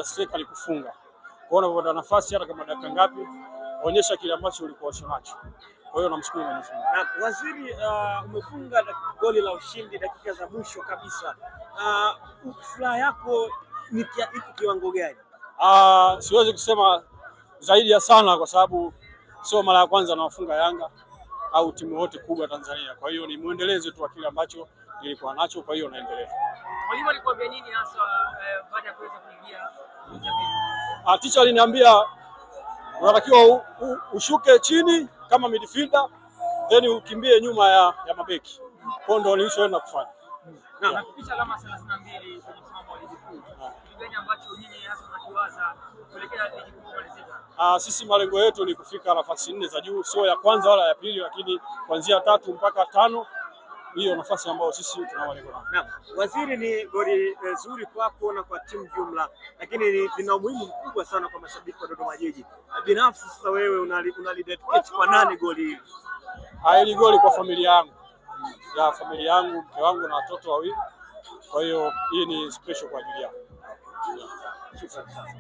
cha striker ni kufunga. Kuona unapata nafasi hata kama dakika ngapi, onyesha kile ambacho ulikuwa nacho. Kwa hiyo namshukuru Mwenyezi Mungu. Na Waziri, umefunga goli la ushindi dakika za mwisho kabisa. Furaha yako ni kiwango gani? Siwezi kusema zaidi ya sana kwa sababu sio mara ya kwanza nawafunga Yanga au timu yote kubwa Tanzania. Kwa hiyo ni muendelezo tu wa kile ambacho nilikuwa nacho, kwa hiyo naendelea. Mwalimu alikwambia nini hasa baada ya kuweza kuingia? Ticha aliniambia unatakiwa ushuke chini kama midfielder then ukimbie nyuma ya mabeki. Kwa ndio nilichoenda kufanya. Na kufikisha alama 32 kwenye msimamo wa ligi kuu. Kitu gani ambacho nyinyi hasa mnakiwaza kuelekea ligi kuu kumalizika? Sisi malengo yetu ni kufika nafasi 4 za juu, sio ya kwanza wala ya pili, lakini kuanzia 3 mpaka 5 hiyo nafasi ambayo sisi tuna malengo nayo. Naam, Waziri, ni goli zuri kwako na kwa timu jumla, lakini lina umuhimu mkubwa sana kwa mashabiki wa Dodoma Jiji. Binafsi sasa wewe unalidedicate kwa nani goli hili? Hili goli kwa familia yangu. Ya familia yangu, mke wangu na watoto wawili. Kwa hiyo hii ni special kwa ajili yao. Shukrani sana.